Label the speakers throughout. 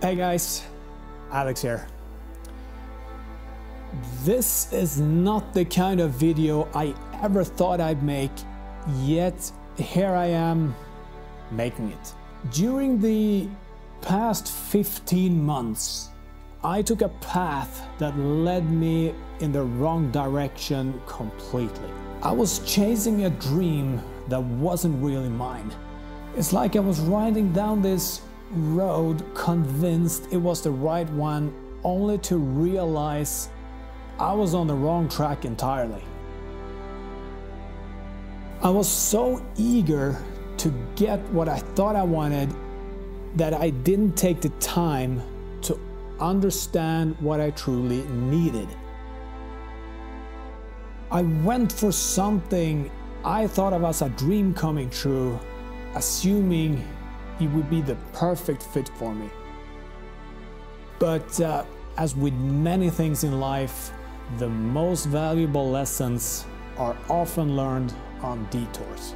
Speaker 1: Hey guys, Alex here. This is not the kind of video I ever thought I'd make, yet here I am making it. During the past 15 months, I took a path that led me in the wrong direction completely. I was chasing a dream that wasn't really mine. It's like I was riding down this road convinced it was the right one, only to realize I was on the wrong track entirely. I was so eager to get what I thought I wanted that I didn't take the time to understand what I truly needed. I went for something I thought of as a dream coming true, assuming it would be the perfect fit for me. But as with many things in life, the most valuable lessons are often learned on detours.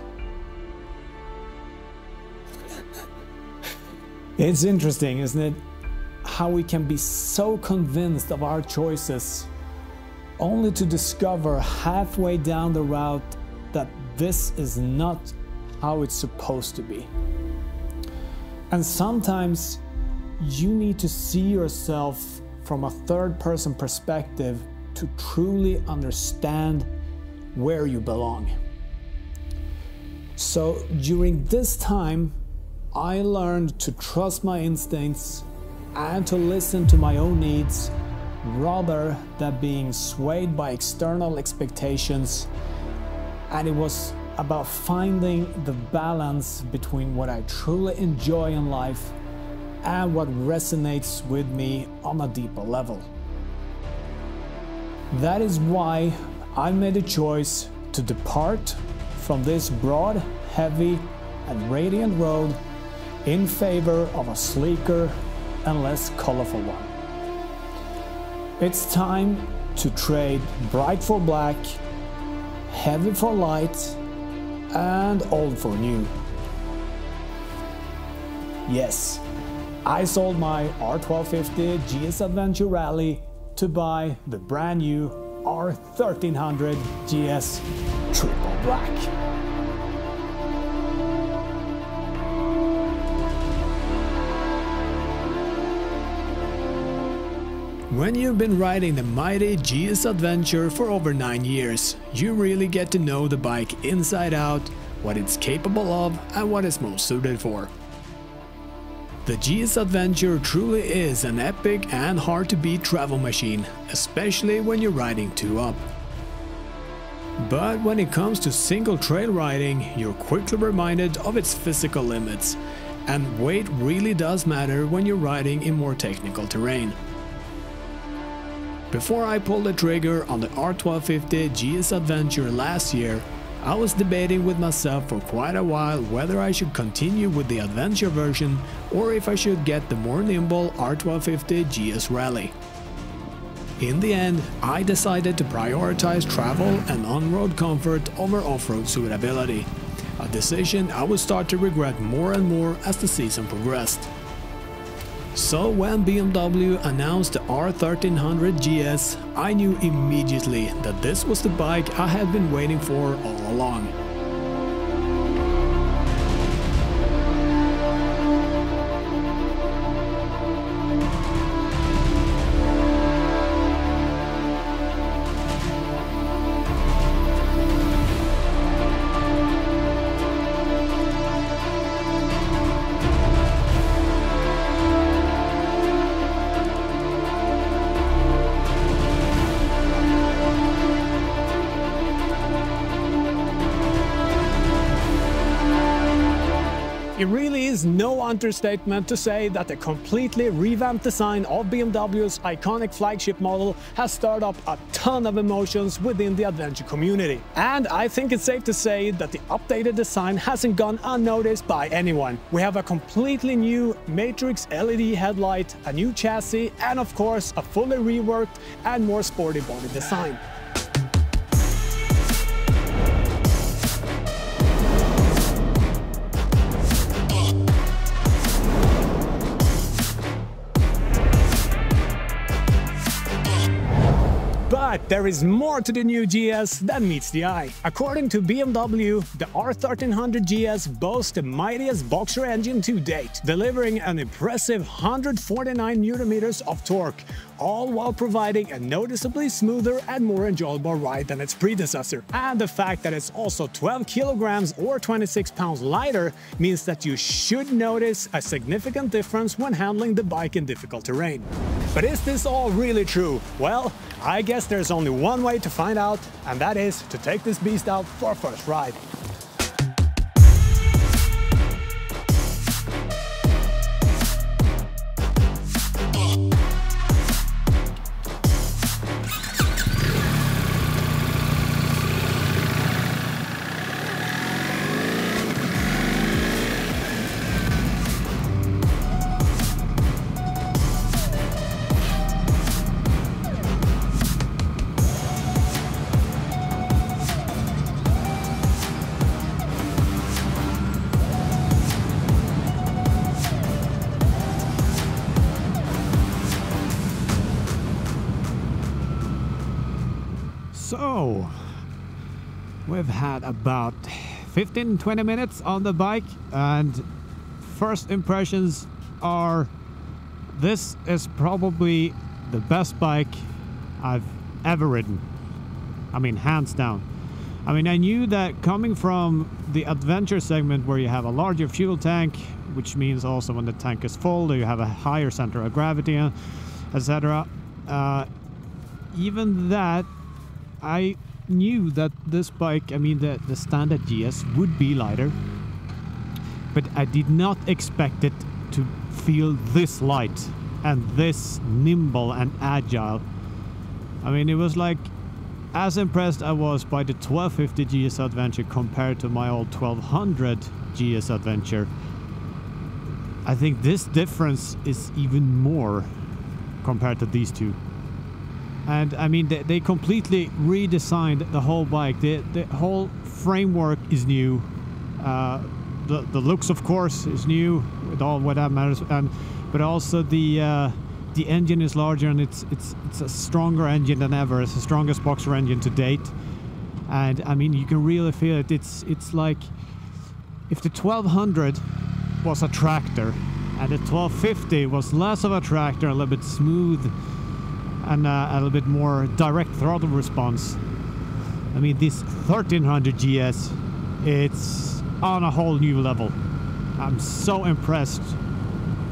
Speaker 1: It's interesting, isn't it? How we can be so convinced of our choices only to discover halfway down the route that this is not how it's supposed to be. And sometimes you need to see yourself from a third-person perspective to truly understand where you belong. So during this time, I learned to trust my instincts and to listen to my own needs rather than being swayed by external expectations. And it was about finding the balance between what I truly enjoy in life and what resonates with me on a deeper level. That is why I made a choice to depart from this broad, heavy, and radiant road in favor of a sleeker and less colorful one. It's time to trade bright for black, heavy for light, and old for new. Yes, I sold my R1250GS Adventure Rallye to buy the brand new R1300GS Triple Black. When you've been riding the mighty GS Adventure for over 9 years, you really get to know the bike inside out, what it's capable of and what it's most suited for. The GS Adventure truly is an epic and hard to beat travel machine, especially when you're riding 2-up. But when it comes to single trail riding, you're quickly reminded of its physical limits, and weight really does matter when you're riding in more technical terrain. Before I pulled the trigger on the R1250GS Adventure last year, I was debating with myself for quite a while whether I should continue with the Adventure version or if I should get the more nimble R1250GS Rallye. In the end, I decided to prioritize travel and on-road comfort over off-road suitability, a decision I would start to regret more and more as the season progressed. So when BMW announced the R1300GS, I knew immediately that this was the bike I had been waiting for all along. It really is no understatement to say that the completely revamped design of BMW's iconic flagship model has stirred up a ton of emotions within the adventure community. And I think it's safe to say that the updated design hasn't gone unnoticed by anyone. We have a completely new Matrix LED headlight, a new chassis, and of course a fully reworked and more sporty body design. But there is more to the new GS than meets the eye. According to BMW, the R1300GS boasts the mightiest boxer engine to date, delivering an impressive 149 Nm of torque, all while providing a noticeably smoother and more enjoyable ride than its predecessor. And the fact that it's also 12 kilograms or 26 pounds lighter means that you should notice a significant difference when handling the bike in difficult terrain. But is this all really true? Well, I guess there's only one way to find out, and that is to take this beast out for a first ride. So, we've had about 15-20 minutes on the bike, and first impressions are this is probably the best bike I've ever ridden. I mean, hands down. I mean, I knew that coming from the adventure segment where you have a larger fuel tank, which means also when the tank is full, you have a higher center of gravity, etc. Even that, I knew that this bike, I mean the standard GS, would be lighter, but I did not expect it to feel this light and this nimble and agile. I mean, it was like, as impressed I was by the 1250 GS Adventure compared to my old 1200 GS Adventure, I think this difference is even more compared to these two. And I mean, they completely redesigned the whole bike. The whole framework is new. The looks, of course, is new with all what that matters. But also the engine is larger, and it's a stronger engine than ever. It's the strongest boxer engine to date. And I mean, you can really feel it. It's like if the 1200 was a tractor and the 1250 was less of a tractor, a little bit smooth, and a little bit more direct throttle response. I mean, this 1300 GS, it's on a whole new level. I'm so impressed.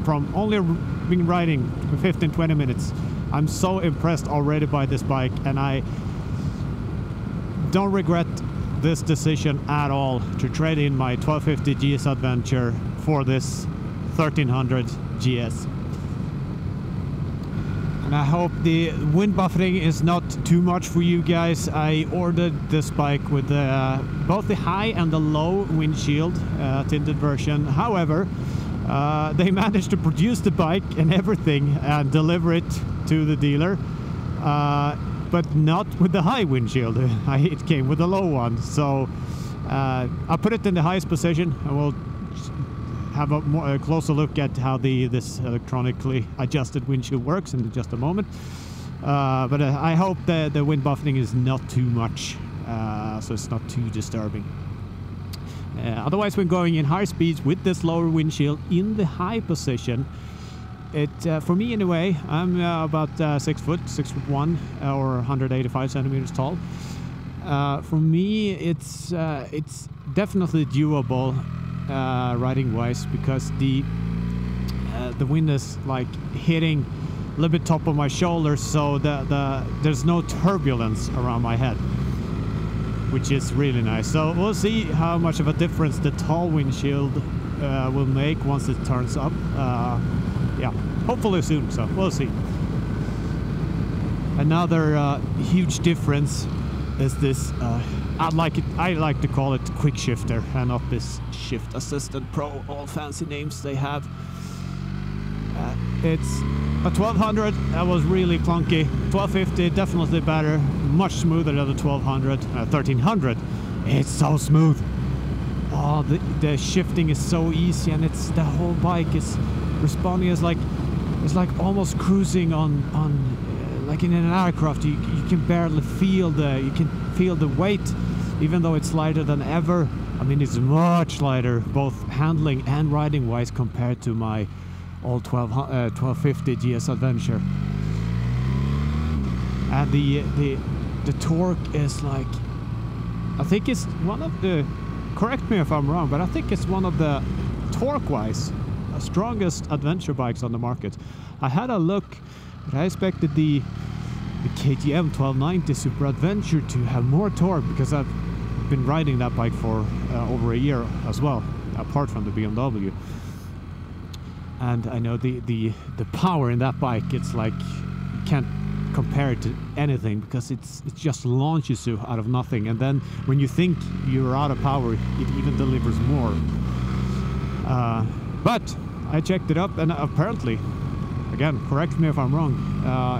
Speaker 1: From only been riding for 15-20 minutes, I'm so impressed already by this bike, and I don't regret this decision at all to trade in my 1250 GS Adventure for this 1300 GS. And I hope the wind buffeting is not too much for you guys. I ordered this bike with both the high and the low windshield tinted version. However, they managed to produce the bike and everything and deliver it to the dealer, but not with the high windshield. It came with the low one. So I put it in the highest position, and we'll have a closer look at how this electronically adjusted windshield works in just a moment. But I hope that the wind buffeting is not too much, so it's not too disturbing. Otherwise, when going in high speeds with this lower windshield in the high position, for me anyway, I'm about 6'1" or 185 centimeters tall. For me, it's definitely doable. Riding wise, because the wind is like hitting a little bit top of my shoulders, so there's no turbulence around my head, which is really nice. So we'll see how much of a difference the tall windshield will make once it turns up. Yeah, hopefully soon, so we'll see. Another huge difference is this I like to call it quick shifter and not this shift assistant pro, all fancy names they have. It's a 1200 that was really clunky. 1250 definitely better, much smoother than the 1200. 1300, it's so smooth. Oh, the shifting is so easy, and the whole bike is responding as like it's like almost cruising on
Speaker 2: like in an aircraft, you can barely feel the weight, even though it's lighter than ever. I mean, it's much lighter, both handling and riding wise, compared to my old 1250 GS Adventure. And the torque is like, I think it's one of the, correct me if I'm wrong, but I think it's one of the torque-wise strongest adventure bikes on the market. I had a look, but I expected the KTM 1290 Super Adventure to have more torque, because I've been riding that bike for over a year as well, apart from the BMW. And I know the power in that bike, it's like you can't compare it to anything, because it just launches you out of nothing, and then when you think you're out of power, it even delivers more. But I checked it up, and apparently, again, correct me if I'm wrong,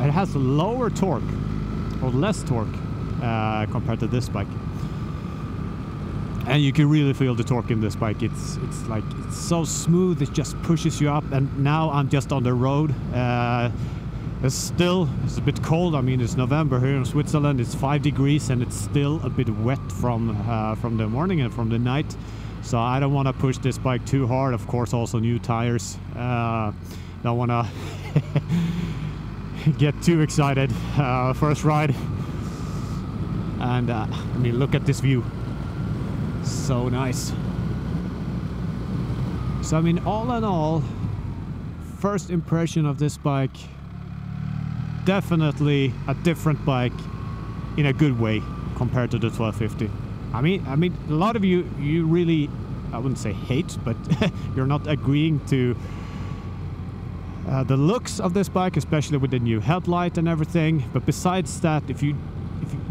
Speaker 2: it has lower torque, or less torque, compared to this bike. And you can really feel the torque in this bike. It's like, it's so smooth, it just pushes you up. And now I'm just on the road. It's a bit cold. I mean, it's November here in Switzerland. It's 5 degrees, and it's still a bit wet from the morning and from the night. So I don't want to push this bike too hard. Of course, also new tires. Don't want to get too excited. First ride. And I mean, look at this view. So nice. So I mean, all in all, first impression of this bike, definitely a different bike in a good way compared to the 1250. I mean, a lot of you really, I wouldn't say hate, but you're not agreeing to the looks of this bike, especially with the new headlight and everything. But besides that, if you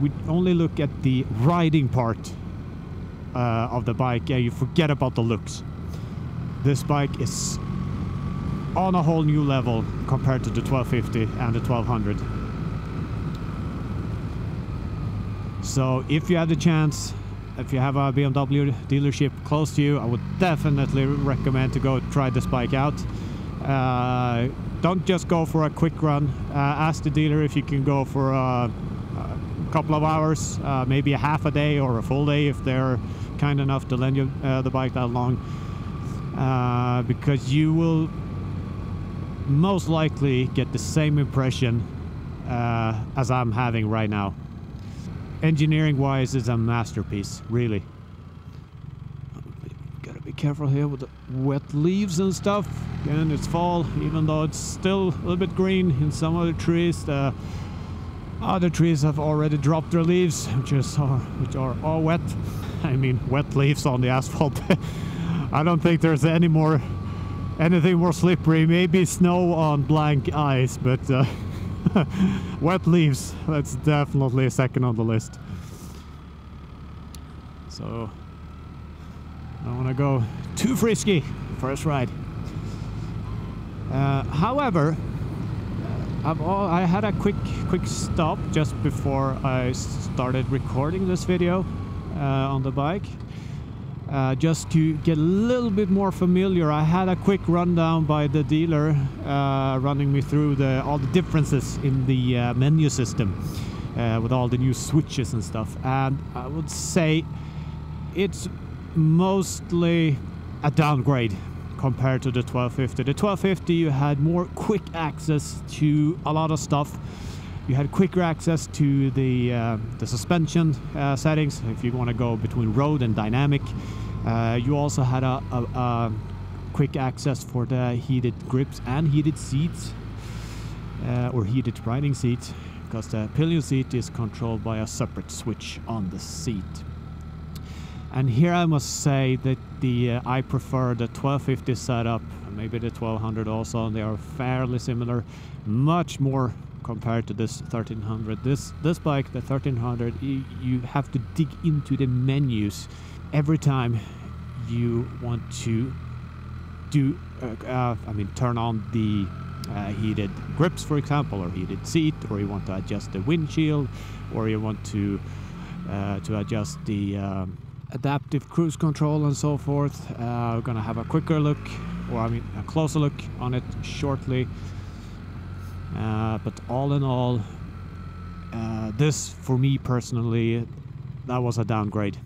Speaker 2: would only look at the riding part of the bike, yeah, you forget about the looks. This bike is on a whole new level compared to the 1250 and the 1200. So if you have the chance, if you have a BMW dealership close to you, I would definitely recommend to go try this bike out. Don't just go for a quick run. Ask the dealer if you can go for a couple of hours, maybe a half a day or a full day if they're kind enough to lend you the bike that long, because you will most likely get the same impression as I'm having right now. Engineering wise, it's a masterpiece, really. Gotta be careful here with the wet leaves and stuff. Again, it's fall, even though it's still a little bit green in some of the trees. The other trees have already dropped their leaves, which are all wet. I mean, wet leaves on the asphalt. I don't think there's anything more slippery. Maybe snow on blank ice, but wet leaves, that's definitely second on the list. So I don't want to go too frisky first ride. However, I had a quick stop just before I started recording this video on the bike, just to get a little bit more familiar. I had a quick rundown by the dealer, running me through all the differences in the menu system, with all the new switches and stuff, and I would say it's mostly a downgrade compared to the 1250. The 1250, you had more quick access to a lot of stuff. You had quicker access to the suspension settings if you want to go between road and dynamic. You also had a quick access for the heated grips and heated seats, or heated riding seat, because the pillion seat is controlled by a separate switch on the seat. And here I must say that I prefer the 1250 setup, maybe the 1200 also. They are fairly similar, much more compared to this 1300. This bike, the 1300, you have to dig into the menus every time you want to do, turn on the heated grips, for example, or heated seat, or you want to adjust the windshield, or you want to adjust the adaptive cruise control and so forth. We're gonna have a quicker look, or a closer look on it shortly. But all in all, This, for me personally, that was a downgrade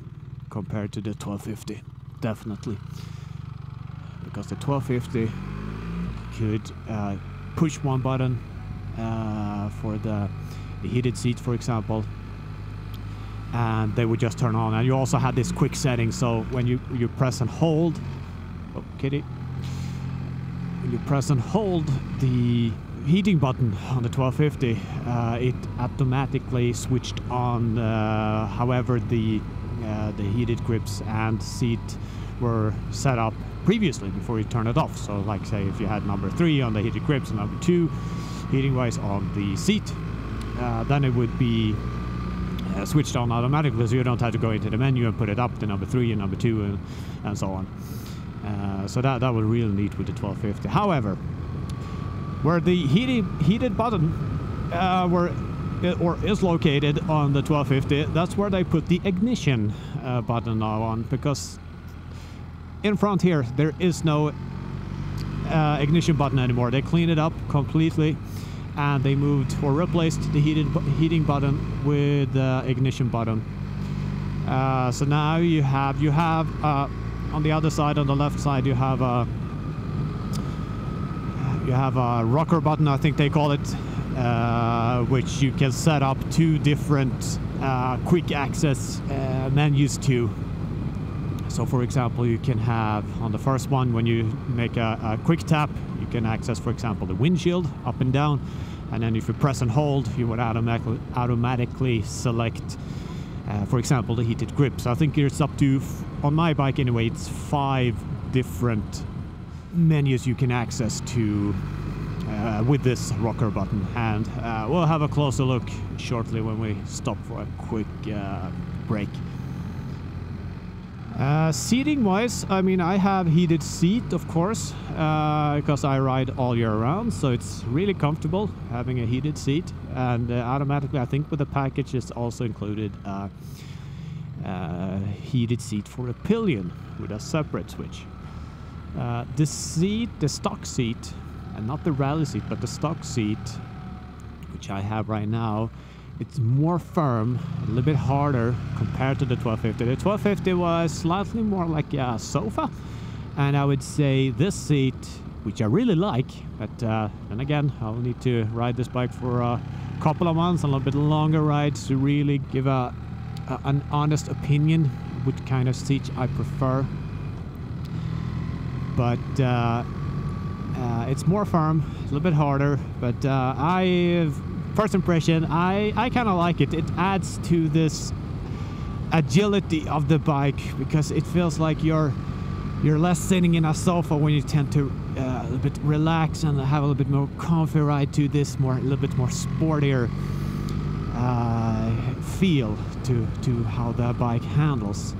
Speaker 2: compared to the 1250, definitely. Because the 1250 could push one button for the heated seat, for example, and they would just turn on. And you also had this quick setting, so when you press and hold, oh kitty, when you press and hold the heating button on the 1250, it automatically switched on. However, the heated grips and seat were set up previously before you turn it off. So like say if you had number 3 on the heated grips and number 2 heating wise on the seat, then it would be switched on automatically, so you don't have to go into the menu and put it up to number 3 and number 2 and so on. So that was really neat with the 1250. However, where the heated button is located on the 1250, that's where they put the ignition button now on, because in front here there is no ignition button anymore. They cleaned it up completely and they moved or replaced the heating button with the ignition button. So now you have on the other side, on the left side, you have a rocker button, I think they call it, which you can set up 2 different quick access menus to. So for example, you can have on the first one, when you make a quick tap, you can access, for example, the windshield up and down, and then if you press and hold, you would automatically select, for example, the heated grips. I think it's up to, on my bike anyway, it's 5 different menus you can access to with this rocker button, and we'll have a closer look shortly when we stop for a quick break. Seating wise, I mean, I have heated seat, of course, because I ride all year round, so it's really comfortable having a heated seat. And automatically, I think with the package is also included heated seat for a pillion with a separate switch. The seat, the stock seat, and not the rally seat, but the stock seat, which I have right now, it's more firm, a little bit harder compared to the 1250. The 1250 was slightly more like a sofa, and I would say this seat, which I really like, but then again, I'll need to ride this bike for a couple of months, a little bit longer rides to really give an honest opinion what kind of seat I prefer. But it's more firm, a little bit harder, but first impression, I kind of like it. It adds to this agility of the bike, because it feels like you're less sitting in a sofa when you tend to a little bit relax and have a little bit more comfy ride to this a little bit more sportier feel to how the bike handles.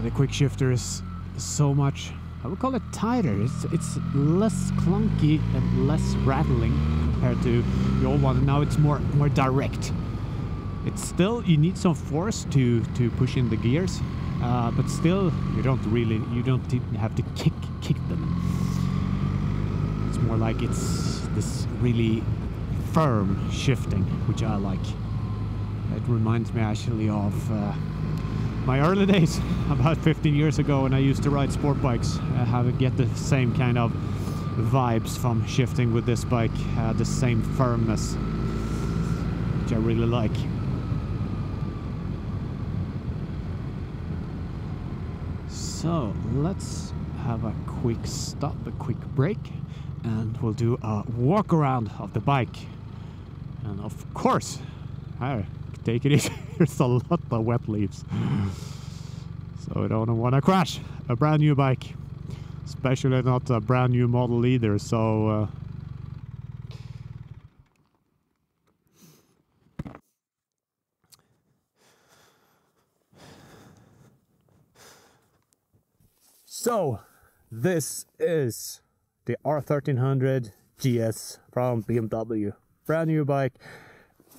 Speaker 2: The quick shifter is so much, I would call it tighter. It's less clunky and less rattling compared to the old one. And now it's more direct. It's still, you need some force to push in the gears, but still you don't have to kick them. It's more like it's this really firm shifting, which I like. It reminds me actually of my early days, about 15 years ago, when I used to ride sport bikes. Get the same kind of vibes from shifting with this bike, the same firmness, which I really like. So let's have a quick stop, a quick break, and we'll do a walk around of the bike. And of course, take it easy. There's a lot of wet leaves, so I don't want to crash a brand new bike, especially not a brand new model either. So this is the R1300GS from BMW, brand new bike.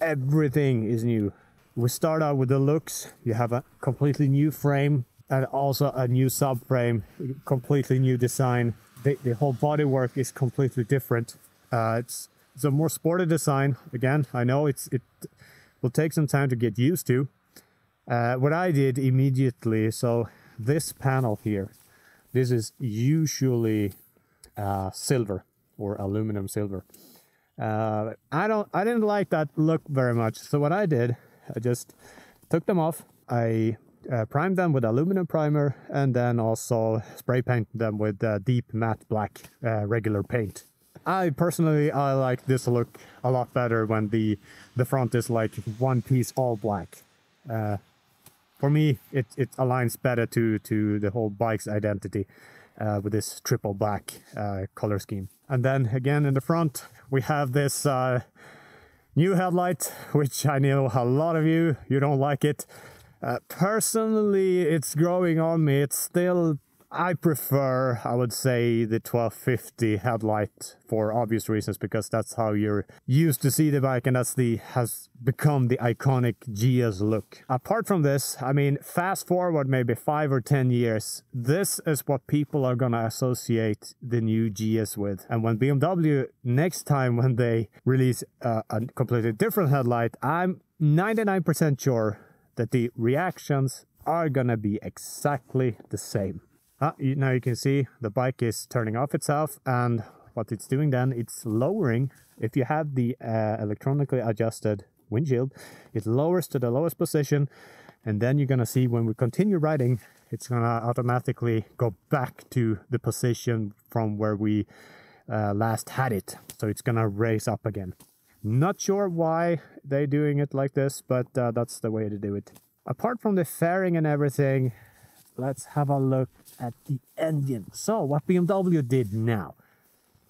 Speaker 2: Everything is new. We start out with the looks. You have a completely new frame and also a new subframe, completely new design. The whole bodywork is completely different.
Speaker 3: It's a more sporty design. Again, I know it will take some time to get used to. What I did immediately, so this panel here, this is usually silver or aluminum silver. I didn't like that look very much. So what I did, I just took them off. I primed them with aluminum primer and then also spray painted them with deep matte black regular paint. I personally like this look a lot better when the front is like one piece all black. For me, it aligns better to the whole bike's identity with this triple black color scheme. And then again in the front, we have this new headlight, which I know a lot of you don't like it. Personally, it's growing on me. It's still, I prefer, I would say, the 1250 headlight for obvious reasons, because that's how you're used to see the bike, and that's has become the iconic GS look. Apart from this, I mean, fast forward maybe 5 or 10 years, this is what people are gonna associate the new GS with. And when BMW, next time when they release a completely different headlight, I'm 99% sure that the reactions are gonna be exactly the same. Now you can see the bike is turning off itself, and what it's doing then, it's lowering. If you have the electronically adjusted windshield, it lowers to the lowest position, and then you're gonna see when we continue riding, it's gonna automatically go back to the position from where we last had it. So it's gonna raise up again. Not sure why they're doing it like this, but that's the way to do it. Apart from the fairing and everything, let's have a look at the engine. So what BMW did now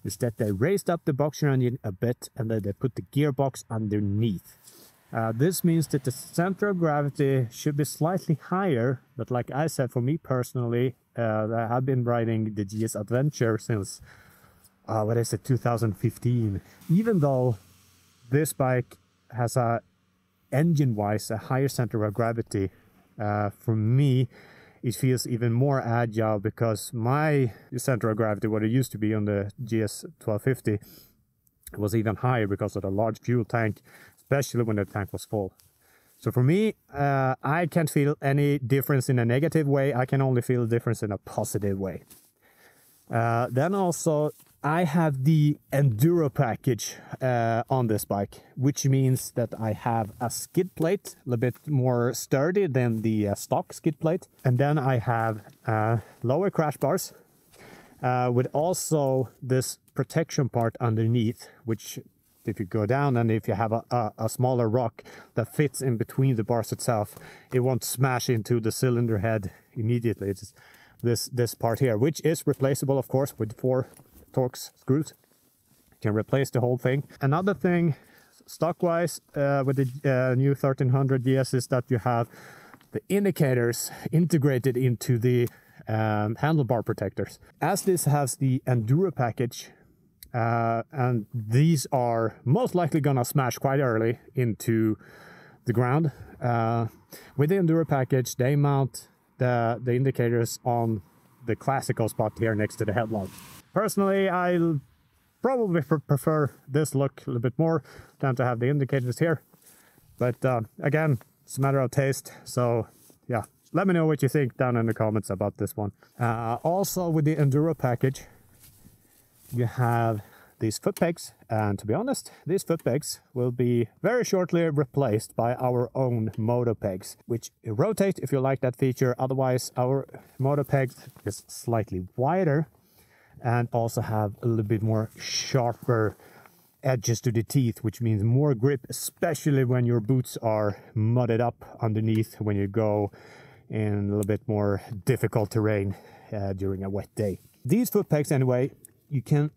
Speaker 3: is that they raised up the boxer engine a bit, and then they put the gearbox underneath. This means that the center of gravity should be slightly higher, but like I said, for me personally, I have been riding the GS Adventure since, 2015. Even though this bike has engine-wise a higher center of gravity, for me, it feels even more agile, because my center of gravity, what it used to be on the GS 1250, was even higher because of the large fuel tank, especially when the tank was full. So for me, I can't feel any difference in a negative way. I can only feel a difference in a positive way. Then also, I have the Enduro package on this bike, which means that I have a skid plate, a little bit more sturdy than the stock skid plate. And then I have lower crash bars with also this protection part underneath, which if you go down and if you have a smaller rock that fits in between the bars itself, it won't smash into the cylinder head immediately. It's this part here, which is replaceable, of course, with 4 Torx screws. You can replace the whole thing. Another thing, stock-wise, with the new 1300GS is that you have the indicators integrated into the handlebar protectors. As this has the Enduro package, and these are most likely gonna smash quite early into the ground. With the Enduro package, they mount the indicators on the classical spot here next to the headlight. Personally, I probably prefer this look a little bit more than to have the indicators here. But again, it's a matter of taste. So yeah, let me know what you think down in the comments about this one. Also with the Enduro package, you have these foot pegs. And to be honest, these foot pegs will be very shortly replaced by our own moto pegs, which rotate if you like that feature. Otherwise, our moto peg is slightly wider and also have a little bit more sharper edges to the teeth, which means more grip, especially when your boots are mudded up underneath when you go in a little bit more difficult terrain during a wet day. These foot pegs, anyway, you can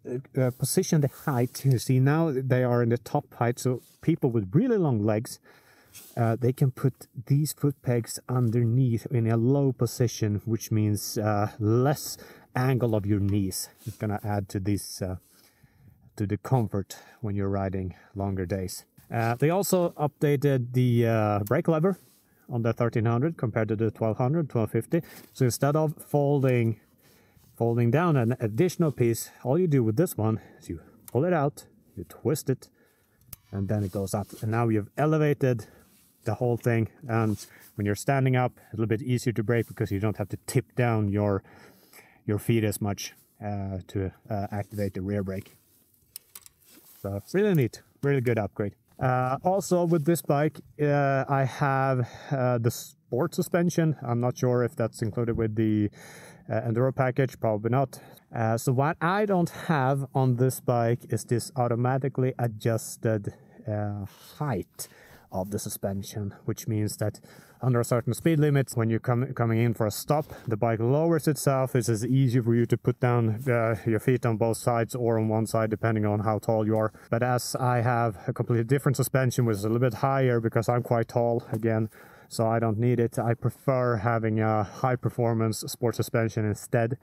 Speaker 3: position the height. You see now they are in the top height, so people with really long legs, they can put these foot pegs underneath in a low position, which means less angle of your knees. It's gonna add to this to the comfort when you're riding longer days. They also updated the brake lever on the 1300 compared to the 1200, 1250. So instead of folding down an additional piece, all you do with this one is you pull it out you twist it, and then it goes up. And now you've elevated the whole thing, and when you're standing up, a little bit easier to brake because you don't have to tip down your feet as much to activate the rear brake. So really neat, really good upgrade. Also with this bike, I have the sport suspension. I'm not sure if that's included with the Enduro package, probably not. So what I don't have on this bike is this automatically adjusted height of the suspension, which means that under a certain speed limit, when you're coming in for a stop, the bike lowers itself. It's easier for you to put down your feet on both sides or on one side, depending on how tall you are. But as I have a completely different suspension, which is a little bit higher because I'm quite tall again, so I don't need it. I prefer having a high performance sport suspension instead.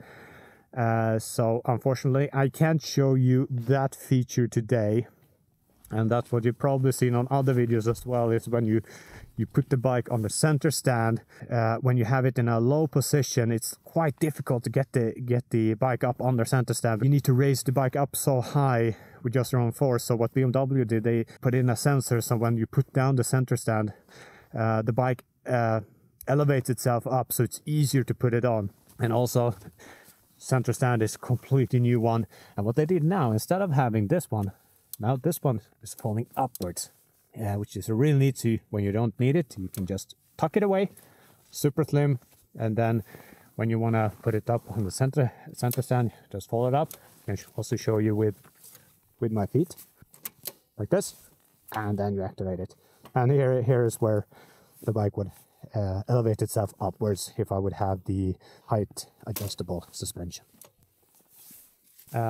Speaker 3: So unfortunately, I can't show you that feature today. And that's what you've probably seen on other videos as well, is when you put the bike on the center stand. When you have it in a low position, it's quite difficult to get the bike up on the center stand. You need to raise the bike up so high with just your own force. So what BMW did, they put in a sensor, so when you put down the center stand, the bike elevates itself up, so it's easier to put it on. And also, center stand is a completely new one. And what they did now, instead of having this one, now this one is falling upwards, which is really neat. So when you don't need it, you can just tuck it away, super slim. And then when you want to put it up on the center stand, just fold it up. I can also show you with my feet, like this, and then you activate it. And here is where the bike would elevate itself upwards if I would have the height adjustable suspension.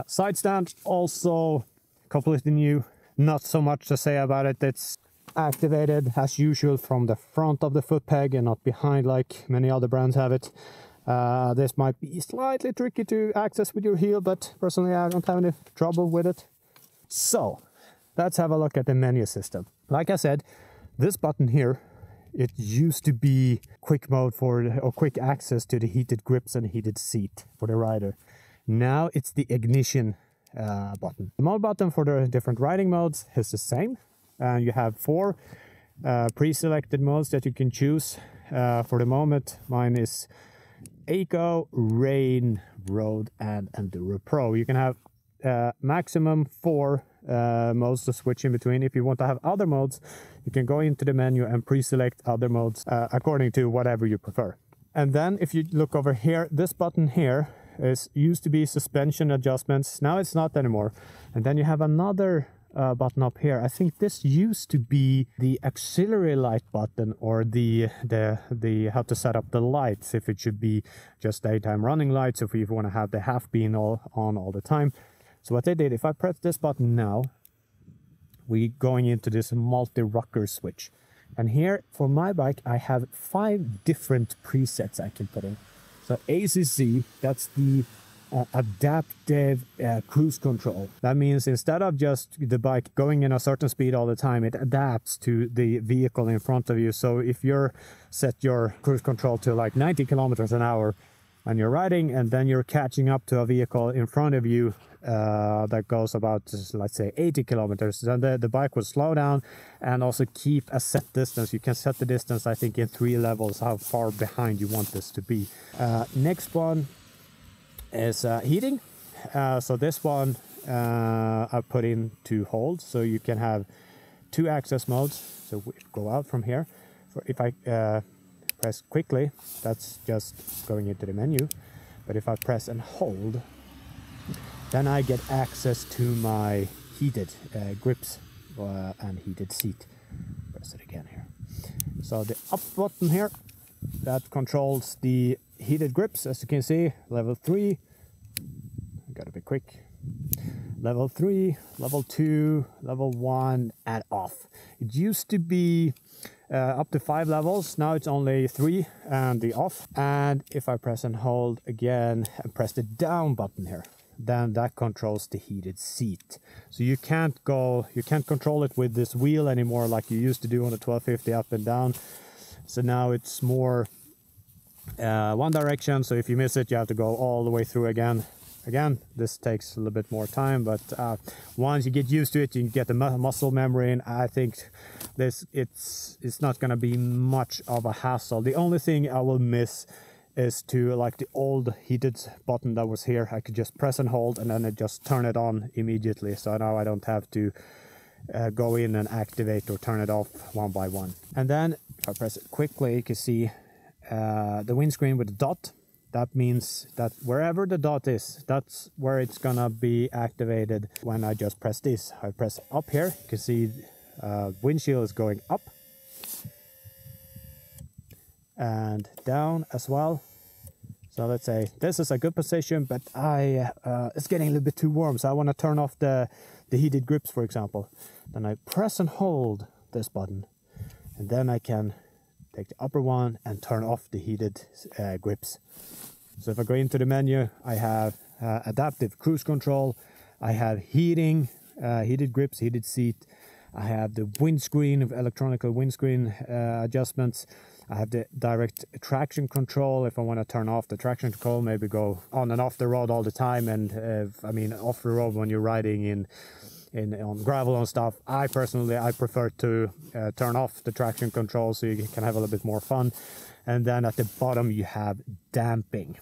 Speaker 3: Side stand also completely new, not so much to say about it. It's activated as usual from the front of the foot peg and not behind like many other brands have it. This might be slightly tricky to access with your heel, but personally I don't have any trouble with it. So let's have a look at the menu system. Like I said, this button here, it used to be quick mode or quick access to the heated grips and heated seat for the rider. Now it's the ignition button. The mode button for the different riding modes is the same, and you have 4 pre-selected modes that you can choose. For the moment, mine is Eco, Rain, Road, and Enduro Pro. You can have maximum 4 modes to switch in between. If you want to have other modes, you can go into the menu and pre-select other modes according to whatever you prefer. And then if you look over here, this button here used to be suspension adjustments. Now it's not anymore. And then you have another button up here. I think this used to be the auxiliary light button, or the how to set up the lights, if it should be just daytime running lights, if you want to have the half beam on all the time. So what they did, if I press this button now, we're going into this multi-rocker switch. And here for my bike, I have 5 different presets I can put in. So ACC, that's the adaptive cruise control. That means instead of just the bike going in a certain speed all the time, it adapts to the vehicle in front of you. So if you're set your cruise control to like 90 kilometers an hour and you're riding, and then you're catching up to a vehicle in front of you that goes about, let's say, 80 kilometers, then the bike will slow down and also keep a set distance. You can set the distance, I think, in 3 levels, how far behind you want this to be. Next one is heating. So this one I put in to hold, so you can have 2 access modes. So we go out from here. If I press quickly, that's just going into the menu. But if I press and hold, then I get access to my heated grips and heated seat. Press it again here. So the up button here, that controls the heated grips, as you can see, level 3. I gotta be quick. Level 3, level 2, level 1, and off. It used to be up to 5 levels. Now it's only 3 and the off. And if I press and hold again and press the down button here, then that controls the heated seat. So you can't control it with this wheel anymore like you used to do on the 1250 up and down. So now it's more one direction. So if you miss it, you have to go all the way through again. Again, this takes a little bit more time, but once you get used to it, you can get the muscle memory, and I think it's not gonna be much of a hassle. The only thing I will miss is to, like the old heated button that was here, I could just press and hold and then it just turn it on immediately. So now I don't have to go in and activate or turn it off one by one. And then if I press it quickly, you can see the windscreen with the dot. That means that wherever the dot is, that's where it's gonna be activated when I just press this. I press up here, you can see windshield is going up and down as well. So let's say this is a good position, but it's getting a little bit too warm, so I want to turn off the heated grips, for example. Then I press and hold this button, and then I can take the upper one and turn off the heated grips. So if I go into the menu, I have adaptive cruise control, I have heating, heated grips, heated seat, I have the windscreen, electronic windscreen adjustments. I have the direct traction control if I want to turn off the traction control, maybe go on and off the road all the time. And I mean, off the road when you're riding on gravel and stuff, I prefer to turn off the traction control so you can have a little bit more fun. And then at the bottom you have damping.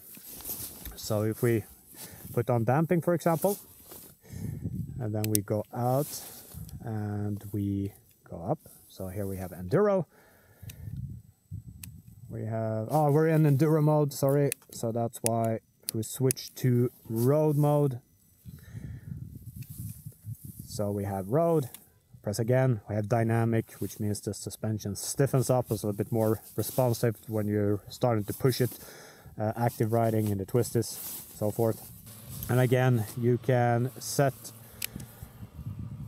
Speaker 3: So if we put on damping, for example, and then we go out and we go up. So here we have enduro. We have, we're in enduro mode, sorry. So that's why if we switch to road mode. So we have road, press again, we have dynamic, which means the suspension stiffens up, it's a bit more responsive when you're starting to push it. Active riding in the twists, so forth. And again, you can set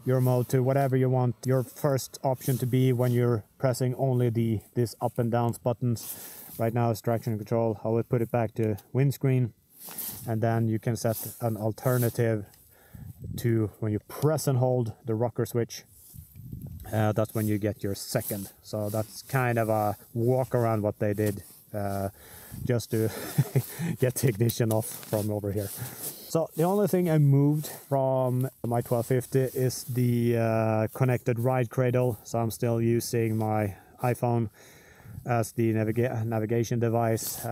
Speaker 3: your mode to whatever you want your first option to be when you're pressing only this up and down buttons. Right now it's traction control. I will put it back to windscreen, and then you can set an alternative to when you press and hold the rocker switch. That's when you get your second. So that's kind of a walk around what they did, just to get the ignition off from over here. So the only thing I moved from my 1250 is the connected ride cradle. So I'm still using my iPhone as the navigation device.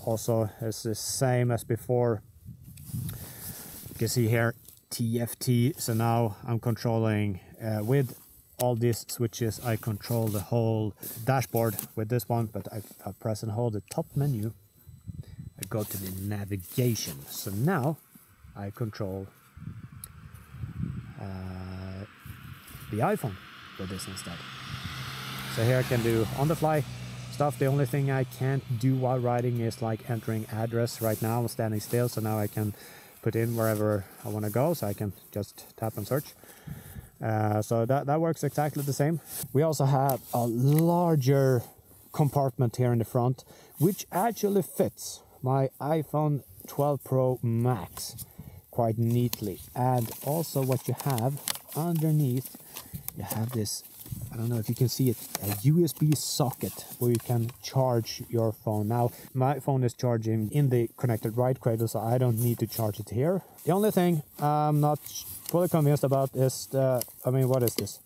Speaker 3: Also, it's the same as before. You can see here TFT. So now I'm controlling with all these switches. I control the whole dashboard with this one, but I press and hold the top menu. I go to the navigation. So now I control the iPhone with this instead. So here I can do on the fly stuff. The only thing I can't do while riding is like entering address. Right now I'm standing still, so now I can put in wherever I want to go, so I can just tap and search. So that works exactly the same. We also have a larger compartment here in the front, which actually fits my iPhone 12 Pro Max quite neatly. And also what you have underneath, you have this, I don't know if you can see it, a USB socket where you can charge your phone. Now my phone is charging in the connected ride cradle, so I don't need to charge it here. The only thing I'm not fully convinced about is what is this?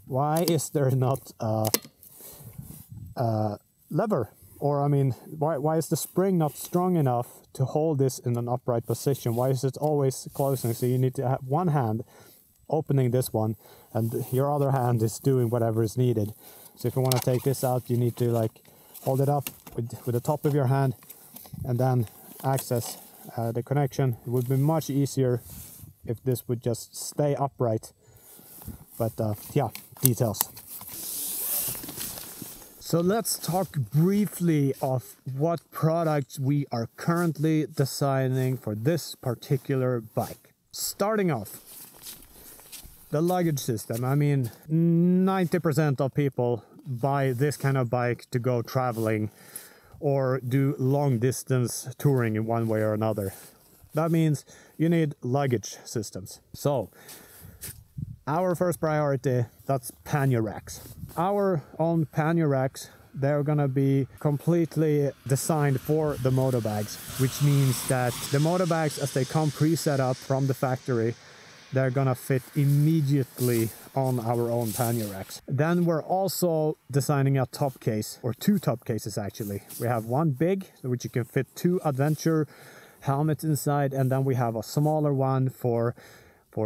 Speaker 3: Why is there not a lever? Or why is the spring not strong enough to hold this in an upright position? Why is it always closing? So you need to have one hand opening this one, and your other hand is doing whatever is needed. So if you want to take this out, you need to like hold it up with the top of your hand and then access the connection. It would be much easier if this would just stay upright. But yeah, details. So let's talk briefly of what products we are currently designing for this particular bike. Starting off, the luggage system. 90% of people buy this kind of bike to go traveling or do long distance touring in one way or another. That means you need luggage systems. So our first priority, that's pannier racks. Our own pannier racks they're gonna be completely designed for the motor bags, which means that the motor bags, as they come pre-set up from the factory, they're gonna fit immediately on our own pannier racks. Then we're also designing a top case, or two top cases actually. We have one big, which you can fit 2 adventure helmets inside, and then we have a smaller one for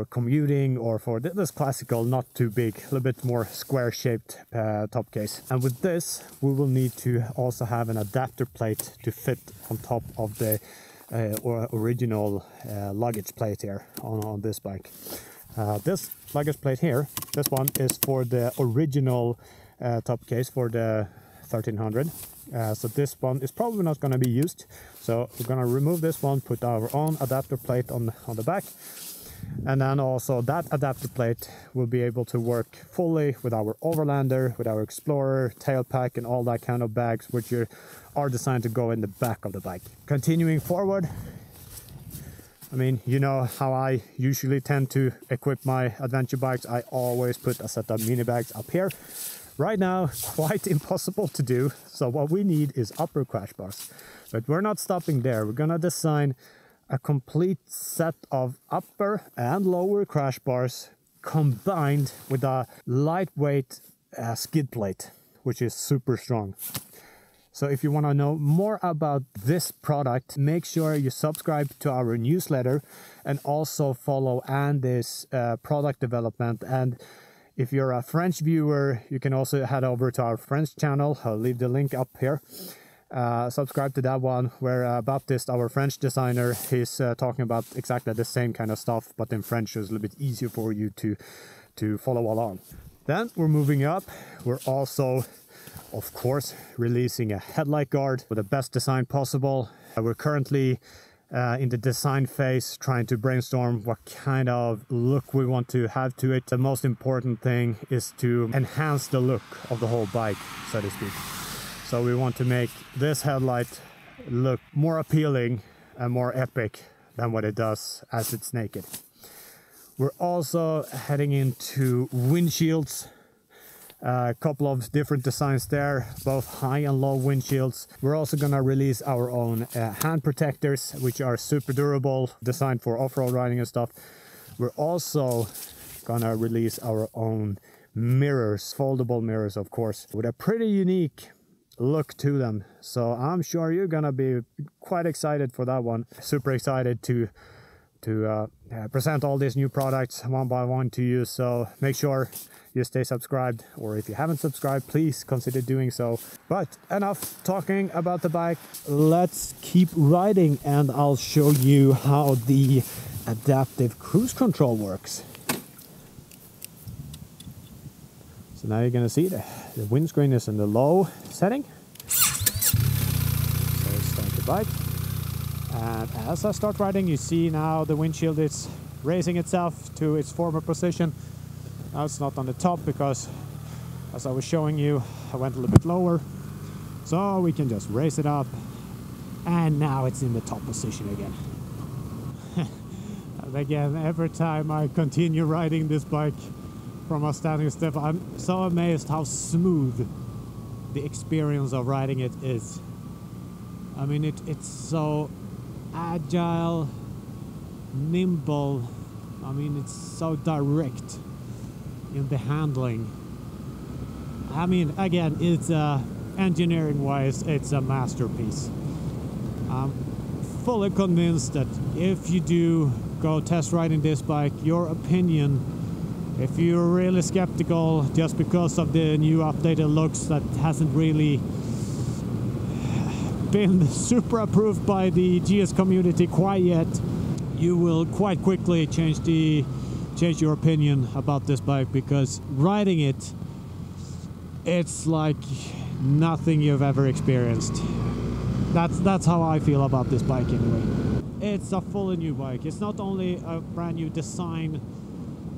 Speaker 3: commuting, or for this classical, not too big, a little bit more square shaped top case. And with this we will need to also have an adapter plate to fit on top of the original luggage plate here on this bike. This luggage plate here, this one is for the original top case for the 1300. So this one is probably not going to be used, so we're going to remove this one, put our own adapter plate on the back, and then also that adapter plate will be able to work fully with our Overlander, with our Explorer, tailpack, and all that kind of bags, which are designed to go in the back of the bike. Continuing forward, I mean, you know how I usually tend to equip my adventure bikes. I always put a set of mini bags up here. Right now, quite impossible to do, so what we need is upper crash bars. But we're not stopping there. We're gonna design a complete set of upper and lower crash bars combined with a lightweight skid plate, which is super strong. So if you want to know more about this product, make sure you subscribe to our newsletter and also follow Andy's product development. And if you're a French viewer, you can also head over to our French channel. I'll leave the link up here. Subscribe to that one, where Baptiste, our French designer, is talking about exactly the same kind of stuff, but in French, so it's a little bit easier for you to follow along. Then we're moving up. We're also, of course, releasing a headlight guard with the best design possible. We're currently in the design phase, trying to brainstorm what kind of look we want to have to it. The most important thing is to enhance the look of the whole bike, so to speak. So we want to make this headlight look more appealing and more epic than what it does as it's naked. We're also heading into windshields. A couple of different designs there, both high and low windshields. We're also gonna release our own hand protectors, which are super durable, designed for off-road riding and stuff. We're also gonna release our own mirrors, foldable mirrors, of course, with a pretty unique look to them. So I'm sure you're gonna be quite excited for that one. Super excited to present all these new products one by one to you. So make sure you stay subscribed, or if you haven't subscribed, please consider doing so. But enough talking about the bike, let's keep riding and I'll show you how the adaptive cruise control works. So now you're gonna see the windscreen is in the low setting. So let's start the bike. And as I start riding, you see now the windshield is raising itself to its former position. Now it's not on the top because, as I was showing you, I went a little bit lower. So we can just raise it up. And now it's in the top position again. And again, every time I continue riding this bike from a standing step, I'm so amazed how smooth the experience of riding it is. I mean, it's so agile, nimble. I mean, it's so direct in the handling. I mean, again, it's engineering wise, it's a masterpiece. I'm fully convinced that if you do go test riding this bike, your opinion, if you're really skeptical just because of the new updated looks that hasn't really been super approved by the GS community quite yet, you will quite quickly change your opinion about this bike, because riding it, it's like nothing you've ever experienced. That's how I feel about this bike anyway. It's a fully new bike. It's not only a brand new design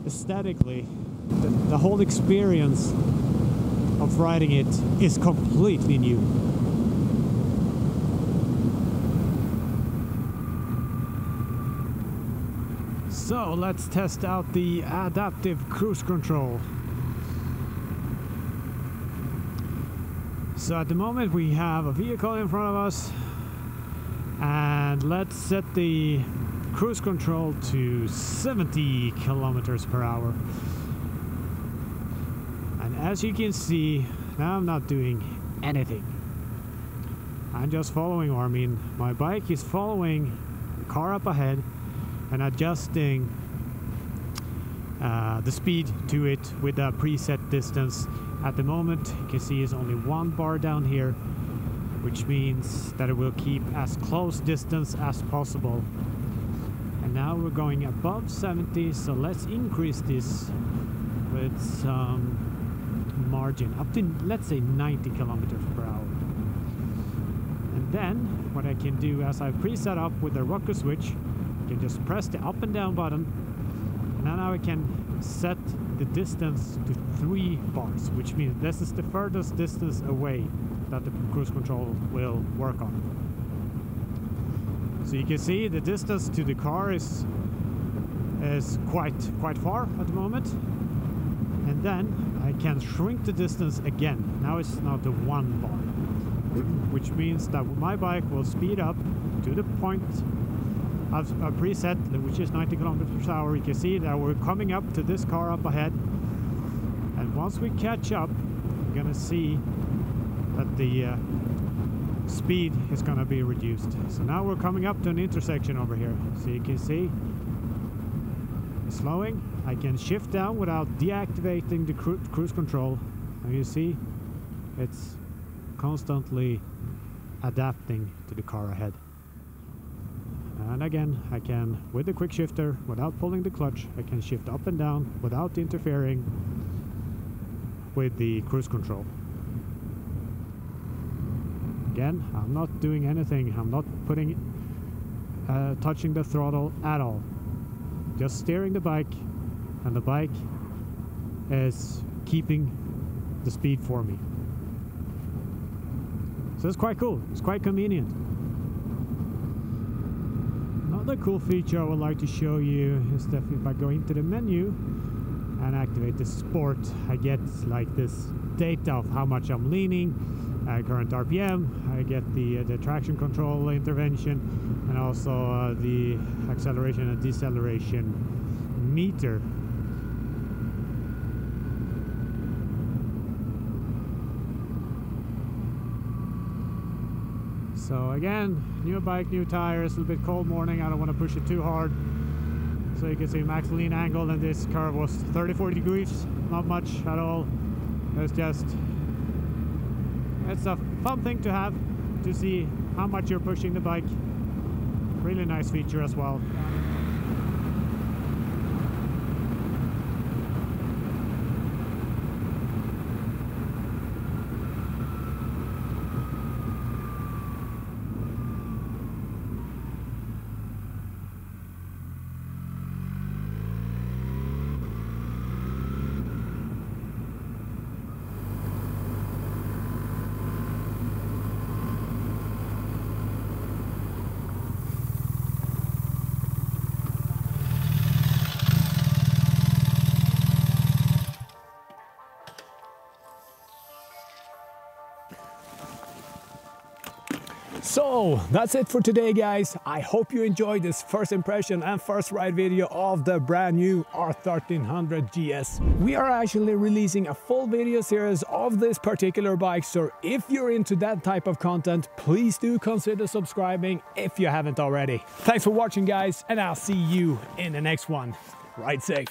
Speaker 3: aesthetically, the whole experience of riding it is completely new. So let's test out the adaptive cruise control.
Speaker 2: So at the moment we have a vehicle in front of us, and let's set the cruise control to 70 kilometers per hour. And as you can see, now I'm not doing anything. I'm just following, or I mean, my bike is following the car up ahead and adjusting the speed to it with a preset distance. At the moment, you can see it's only one bar down here, which means that it will keep as close distance as possible. And now we're going above 70, so let's increase this with some margin up to, let's say, 90 kilometers per hour. And then what I can do, as I've preset up with the rocker switch, I can just press the up and down button, and now I can set the distance to 3 bars, which means this is the furthest distance away that the cruise control will work on. So you can see the distance to the car is quite far at the moment. And then I can shrink the distance again. Now it's now to 1 bar, which means that my bike will speed up to the point of a preset, which is 90 kilometers per hour. You can see that we're coming up to this car up ahead. And once we catch up, we're gonna see that the speed is gonna be reduced. So now we're coming up to an intersection over here. So you can see slowing. I can shift down without deactivating the cruise control. And you see it's constantly adapting to the car ahead. And again, I can, with the quick shifter, without pulling the clutch, I can shift up and down without interfering with the cruise control. Again, I'm not doing anything. I'm not touching the throttle at all. Just steering the bike, and the bike is keeping the speed for me. So it's quite cool. It's quite convenient. Another cool feature I would like to show you is that if I go into the menu and activate the sport, I get like this data of how much I'm leaning, current RPM, I get the traction control intervention, and also the acceleration and deceleration meter. So again, new bike, new tires, a little bit cold morning, I don't want to push it too hard. So you can see max lean angle, and this curve was 30-40 degrees, not much at all. It's just, it's a fun thing to have, to see how much you're pushing the bike. Really nice feature as well.
Speaker 1: So that's it for today, guys. I hope you enjoyed this first impression and first ride video of the brand new R1300GS. We are actually releasing a full video series of this particular bike, so if you're into that type of content, please do consider subscribing if you haven't already. Thanks for watching, guys, and I'll see you in the next one. Ride safe.